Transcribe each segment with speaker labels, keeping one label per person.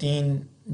Speaker 1: 3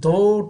Speaker 1: 2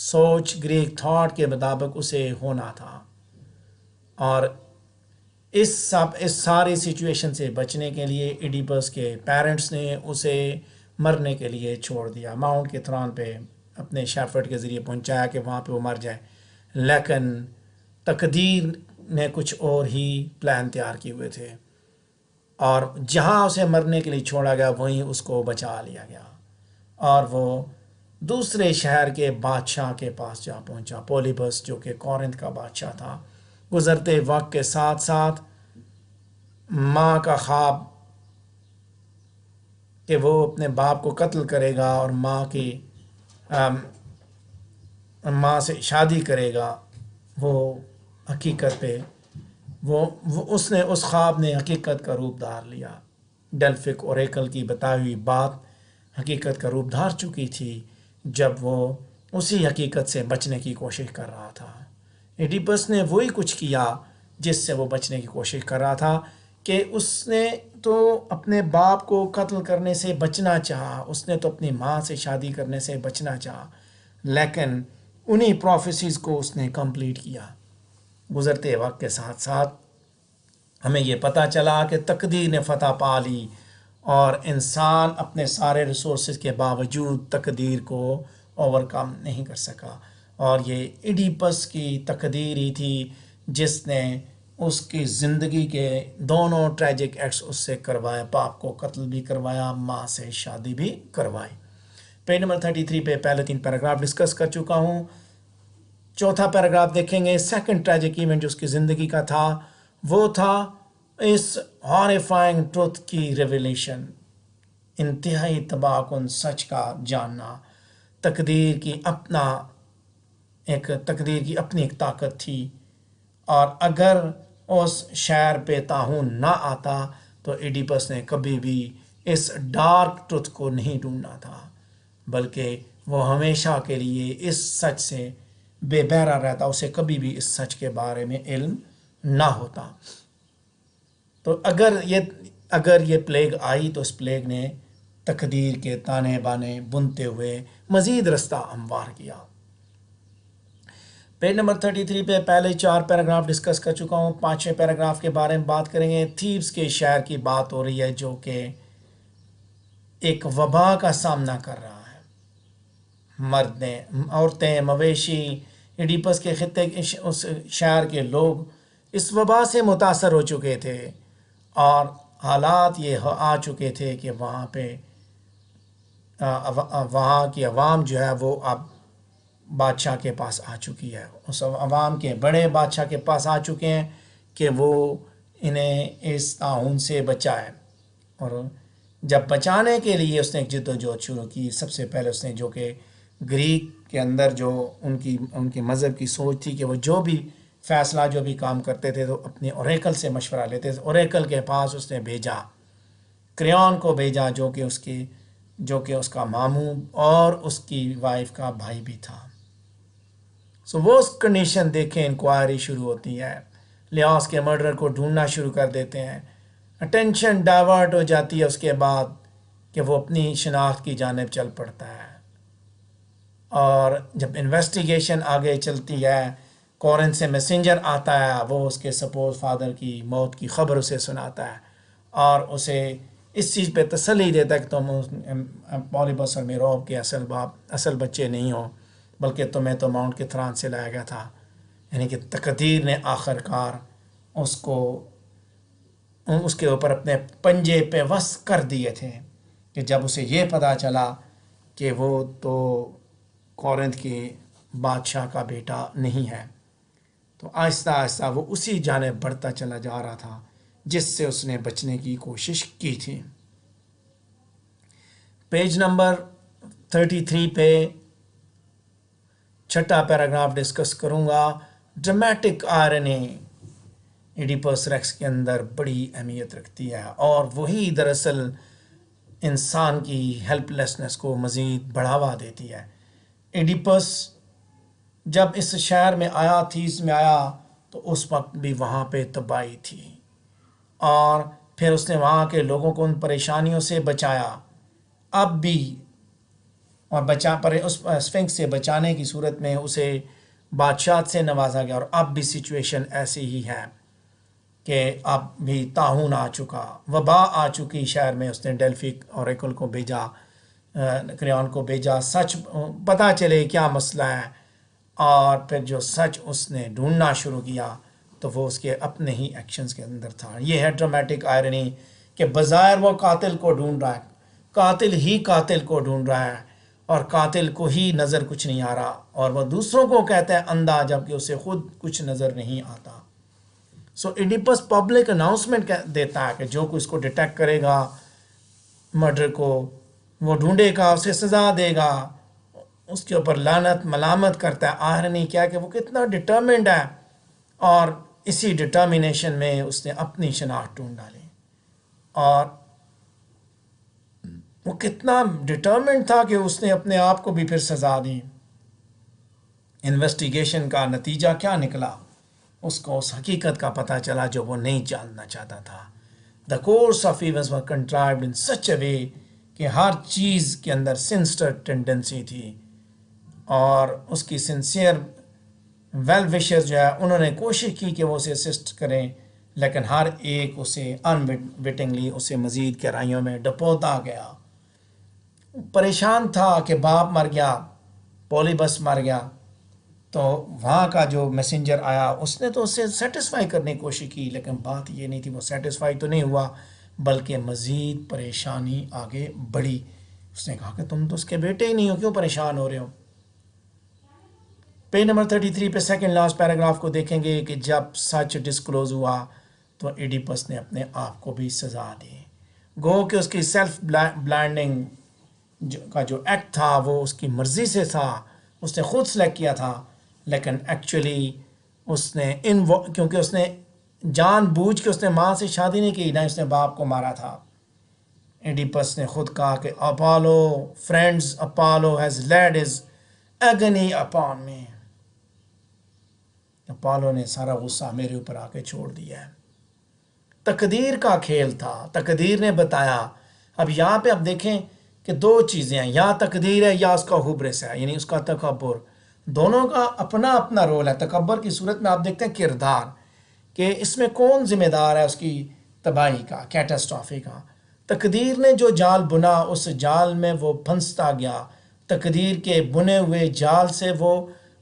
Speaker 1: سوچ Greek thought کے مطابق اسے ہونا تھا، اور اس ساری سچویشن سے بچنے کے لیے ایڈیپس کے پیرنٹس نے اسے مرنے کے لیے چھوڑ دیا، ماؤنٹ کے تھرون پہ اپنے شیفرڈ کے ذریعے پہنچایا کہ وہاں پہ وہ مر جائے، لیکن تقدیر نے کچھ اور ہی پلان تیار کیے ہوئے تھے، اور جہاں اسے مرنے کے لیے چھوڑا گیا وہیں اس کو بچا لیا گیا، اور وہ دوسرے شہر کے بادشاہ کے پاس جا پہنچا، پولیبس جو کہ کورنتھ کا بادشاہ تھا۔ گزرتے وقت کے ساتھ ساتھ ماں کا خواب کہ وہ اپنے باپ کو قتل کرے گا اور ماں سے شادی کرے گا، وہ حقیقت پہ اس نے اس خواب نے حقیقت کا روپ دھار لیا۔ ڈیلفک اوریکل کی بتائی ہوئی بات حقیقت کا روپ دھار چکی تھی جب وہ اسی حقیقت سے بچنے کی کوشش کر رہا تھا۔ ایڈیپس نے وہی کچھ کیا جس سے وہ بچنے کی کوشش کر رہا تھا، کہ اس نے تو اپنے باپ کو قتل کرنے سے بچنا چاہا، اس نے تو اپنی ماں سے شادی کرنے سے بچنا چاہا، لیکن انہی پروفیسیز کو اس نے کمپلیٹ کیا۔ گزرتے وقت کے ساتھ ساتھ ہمیں یہ پتہ چلا کہ تقدیر نے فتح پا لی، اور انسان اپنے سارے ریسورسز کے باوجود تقدیر کو اوور کم نہیں کر سکا، اور یہ ایڈیپس کی تقدیر ہی تھی جس نے اس کی زندگی کے دونوں ٹریجک ایکٹس اس سے کروائے، باپ کو قتل بھی کروایا، ماں سے شادی بھی کروائی۔ پیج نمبر 33 پہ پہلے 3 پیراگراف ڈسکس کر چکا ہوں، چوتھا پیراگراف دیکھیں گے۔ سیکنڈ ٹریجک ایونٹ جو اس کی زندگی کا تھا وہ تھا اس ہاریفائنگ ٹروتھ کی ریویلیشن، انتہائی تباہ کن سچ کا جاننا۔ تقدیر کی اپنی ایک طاقت تھی، اور اگر اس شہر پہ طاعون نہ آتا تو ایڈیپس نے کبھی بھی اس ڈارک ٹروتھ کو نہیں ڈھونڈنا تھا، بلکہ وہ ہمیشہ کے لیے اس سچ سے بے بہرا رہتا، اسے کبھی بھی اس سچ کے بارے میں علم نہ ہوتا۔ تو اگر یہ پلیگ آئی تو اس پلیگ نے تقدیر کے تانے بانے بنتے ہوئے مزید رستہ ہموار کیا۔ پیج نمبر 33 پہ پہلے 4 پیراگراف ڈسکس کر چکا ہوں، 5ویں پیراگراف کے بارے میں بات کریں گے۔ تھیبس کے شہر کی بات ہو رہی ہے جو کہ ایک وبا کا سامنا کر رہا ہے۔ عورتیں، مویشی، ایڈیپس کے خطے اس شہر کے لوگ اس وبا سے متاثر ہو چکے تھے، اور حالات یہ آ چکے تھے کہ وہاں کی عوام جو ہے وہ اب بادشاہ کے پاس آ چکی ہے، اس عوام کے بڑے بادشاہ کے پاس آ چکے ہیں کہ وہ انہیں اس طاعون سے بچائے۔ اور جب بچانے کے لیے اس نے ایک جد و جہد شروع کی، سب سے پہلے اس نے جو کہ گریک کے اندر جو ان کی مذہب کی سوچ تھی کہ وہ جو بھی فیصلہ جو بھی کام کرتے تھے تو اپنے اوریکل سے مشورہ لیتے تھے، اوریکل کے پاس اس نے بھیجا، کریون کو بھیجا جو کہ اس کا ماموں اور اس کی وائف کا بھائی بھی تھا۔ وہ اس کنڈیشن دیکھیں، انکوائری شروع ہوتی ہے، لیاس کے مرڈر کو ڈھونڈنا شروع کر دیتے ہیں، اٹینشن ڈائیورٹ ہو جاتی ہے اس کے بعد کہ وہ اپنی شناخت کی جانب چل پڑتا ہے، اور جب انویسٹیگیشن آگے چلتی ہے، کورنتھ سے میسنجر آتا ہے، وہ اس کے سپوز فادر کی موت کی خبر اسے سناتا ہے، اور اسے اس چیز پہ تسلی دیتا ہے کہ تم پولیبس اور میروپ کے اصل بچے نہیں ہو، بلکہ تمہیں تو ماؤنٹ کے تھران سے لایا گیا تھا۔ یعنی کہ تقدیر نے آخر کار اس کے اوپر اپنے پنجے پہ وس کر دیے تھے، کہ جب اسے یہ پتہ چلا کہ وہ تو کورنتھ کے بادشاہ کا بیٹا نہیں ہے، تو آہستہ آہستہ وہ اسی جانب بڑھتا چلا جا رہا تھا جس سے اس نے بچنے کی کوشش کی تھی۔ پیج نمبر 33 پہ 6واں پیراگراف ڈسکس کروں گا۔ ڈرامیٹک آئرنی ایڈیپس ریکس کے اندر بڑی اہمیت رکھتی ہے، اور وہی دراصل انسان کی ہیلپ لیسنس کو مزید بڑھاوا دیتی ہے۔ ایڈیپس جب اس شہر میں آیا، تھیس میں آیا، تو اس وقت بھی وہاں پہ تباہی تھی، اور پھر اس نے وہاں کے لوگوں کو ان پریشانیوں سے بچایا۔ اب بھی اور اس اسفنکس سے بچانے کی صورت میں اسے بادشاہ سے نوازا گیا، اور اب بھی سچویشن ایسی ہی ہے کہ اب بھی طاعون آ چکا، وبا آ چکی شہر میں۔ اس نے ڈیلفی اوریکل کو بھیجا، کریون کو بھیجا، سچ پتہ چلے کیا مسئلہ ہے، اور پھر جو سچ اس نے ڈھونڈنا شروع کیا تو وہ اس کے اپنے ہی ایکشنز کے اندر تھا۔ یہ ہے ڈرامیٹک آئرنی کہ بظاہر وہ قاتل کو ڈھونڈ رہا ہے، قاتل ہی قاتل کو ڈھونڈ رہا ہے، اور قاتل کو ہی نظر کچھ نہیں آ رہا، اور وہ دوسروں کو کہتا ہے اندھا، جبکہ اسے خود کچھ نظر نہیں آتا۔ سو ایڈیپس پبلک اناؤنسمنٹ دیتا ہے کہ جو کوئی اس کو ڈیٹیکٹ کرے گا مرڈر کو، وہ ڈھونڈے گا، اسے سزا دے گا، اس کے اوپر لعنت ملامت کرتا ہے۔ آئرنی کیا کہ وہ کتنا ڈٹرمنڈ ہے، اور اسی ڈٹرمنیشن میں اس نے اپنی شناخت ڈھونڈ ڈالی، اور وہ کتنا ڈٹرمنڈ تھا کہ اس نے اپنے آپ کو بھی پھر سزا دی۔ انویسٹیگیشن کا نتیجہ کیا نکلا؟ اس کو اس حقیقت کا پتہ چلا جو وہ نہیں جاننا چاہتا تھا۔ The course of events were contrived in such a way کہ ہر چیز کے اندر سنسٹر ٹینڈنسی تھی، اور اس کی سنسیئر ویل وشر جو ہے انہوں نے کوشش کی کہ وہ اسے اسسٹ کریں، لیکن ہر ایک اسے انوٹنگلی اسے مزید گہرائیوں میں ڈپوتا گیا۔ پریشان تھا کہ باپ مر گیا، پولیبس مر گیا، تو وہاں کا جو میسنجر آیا اس نے تو اسے سیٹسفائی کرنے کی کوشش کی، لیکن بات یہ نہیں تھی، وہ سیٹسفائی تو نہیں ہوا بلکہ مزید پریشانی آگے بڑھی۔ اس نے کہا کہ تم تو اس کے بیٹے ہی نہیں ہو، کیوں پریشان ہو رہے ہو؟ پیج نمبر 33 پہ سیکنڈ لاسٹ پیراگراف کو دیکھیں گے کہ جب سچ ڈسکلوز ہوا تو ایڈیپس نے اپنے آپ کو بھی سزا دی۔ گو کہ اس کی سیلف بلائنڈنگ کا جو ایکٹ تھا وہ اس کی مرضی سے تھا، اس نے خود سلیکٹ کیا تھا، لیکن ایکچولی اس نے کیونکہ اس نے جان بوجھ کے اس نے ماں سے شادی نہیں کی، نہ اس نے باپ کو مارا تھا۔ ایڈیپس نے خود کہا کہ Apollo friends, Apollo has lead his agony upon me, Apollo نے سارا غصہ میرے اوپر آ کے چھوڑ دیا ہے۔ تقدیر کا کھیل تھا، تقدیر نے بتایا۔ اب یہاں پہ اب دیکھیں کہ دو چیزیں ہیں، یا تقدیر ہے یا اس کا ہوبرس ہے، یعنی اس کا تکبر، دونوں کا اپنا اپنا رول ہے۔ تکبر کی صورت میں آپ دیکھتے ہیں کردار، کہ اس میں کون ذمہ دار ہے اس کی تباہی کا، کیٹاسٹرافی کا۔ تقدیر نے جو جال بنا اس جال میں وہ پھنستا گیا، تقدیر کے بنے ہوئے جال سے وہ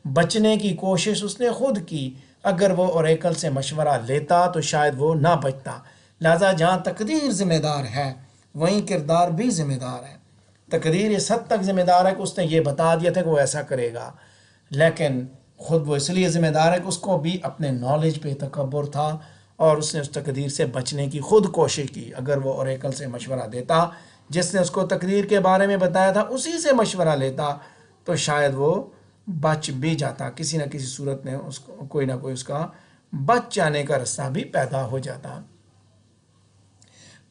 Speaker 1: بچنے کی کوشش اس نے خود کی۔ اگر وہ اوریکل سے مشورہ لیتا تو شاید وہ نہ بچتا۔ لہذا جہاں تقدیر ذمہ دار ہے وہیں کردار بھی ذمہ دار ہے۔ تقدیر اس حد تک ذمہ دار ہے کہ اس نے یہ بتا دیا تھا کہ وہ ایسا کرے گا، لیکن خود وہ اس لیے ذمہ دار ہے کہ اس کو بھی اپنے نالج پہ تکبر تھا، اور اس نے اس تقدیر سے بچنے کی خود کوشش کی۔ اگر وہ اوریکل سے مشورہ دیتا، جس نے اس کو تقدیر کے بارے میں بتایا تھا، اسی سے مشورہ لیتا تو شاید وہ بچ بھی جاتا، کسی نہ کسی صورت میں اس کو کوئی نہ کوئی اس کا بچ جانے کا رستہ بھی پیدا ہو جاتا۔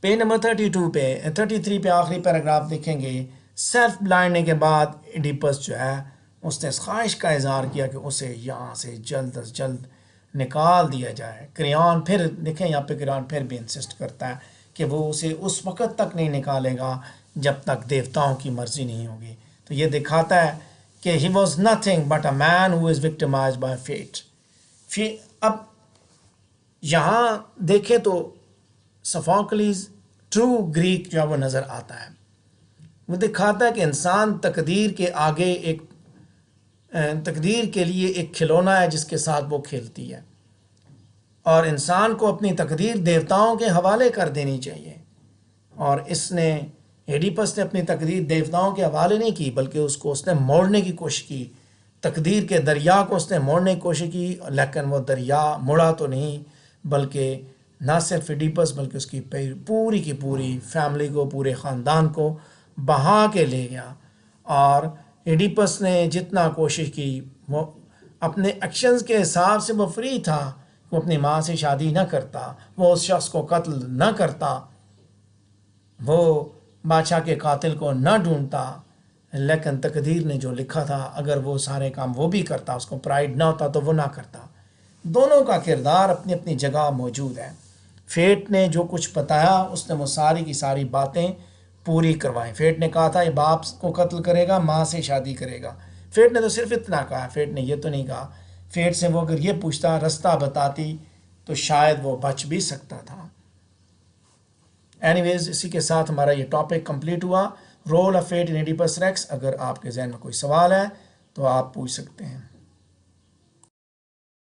Speaker 1: پیج نمبر 33 پہ آخری پیراگراف دیکھیں گے۔ سیلف بلائنڈنگ کے بعد ایڈیپس جو ہے اس نے اس خواہش کا اظہار کیا کہ اسے یہاں سے جلد از جلد نکال دیا جائے۔ کریون پھر دیکھیں یہاں پہ کریون پھر بھی انسسٹ کرتا ہے کہ وہ اسے اس وقت تک نہیں نکالے گا جب تک دیوتاؤں کی مرضی نہیں ہوگی۔ تو یہ دکھاتا ہے کہ he was nothing but a man who is victimized by fate۔ اب یہاں دیکھیں تو سوفوکلیز ٹرو گریک جو ہے وہ نظر آتا ہے۔ وہ دکھاتا ہے کہ انسان تقدیر کے آگے ایک تقدیر کے لیے ایک کھلونا ہے جس کے ساتھ وہ کھیلتی ہے، اور انسان کو اپنی تقدیر دیوتاؤں کے حوالے کر دینی چاہیے۔ اور اس نے ایڈیپس نے اپنی تقدیر دیوتاؤں کے حوالے نہیں کی، بلکہ اس نے موڑنے کی کوشش کی۔ تقدیر کے دریا کو اس نے موڑنے کی کوشش کی، لیکن وہ دریا مڑا تو نہیں، بلکہ نہ صرف ایڈیپس بلکہ اس کی پوری کی پوری فیملی کو، پورے خاندان کو بہا کے لے گیا۔ اور ایڈیپس نے جتنا کوشش کی، وہ اپنے ایکشنز کے حساب سے وہ فری تھا، وہ اپنی ماں سے شادی نہ کرتا، وہ اس شخص کو قتل نہ کرتا، وہ بادشاہ کے قاتل کو نہ ڈھونڈتا، لیکن تقدیر نے جو لکھا تھا اگر وہ سارے کام وہ بھی کرتا، اس کو پرائیڈ نہ ہوتا تو وہ نہ کرتا۔ دونوں کا کردار اپنی اپنی جگہ موجود ہے۔ فیٹ نے جو کچھ بتایا اس نے وہ ساری کی ساری باتیں پوری کروائیں. فیٹ نے کہا تھا یہ باپ کو قتل کرے گا، ماں سے شادی کرے گا. فیٹ نے تو صرف اتنا کہا، فیٹ نے یہ تو نہیں کہا. فیٹ سے وہ اگر یہ پوچھتا، رستہ بتاتی، تو شاید وہ بچ بھی سکتا تھا. اینی ویز اسی کے ساتھ ہمارا یہ ٹاپک کمپلیٹ ہوا، role of fate in Oedipus Rex. اگر آپ کے ذہن میں کوئی سوال ہے تو آپ پوچھ سکتے ہیں.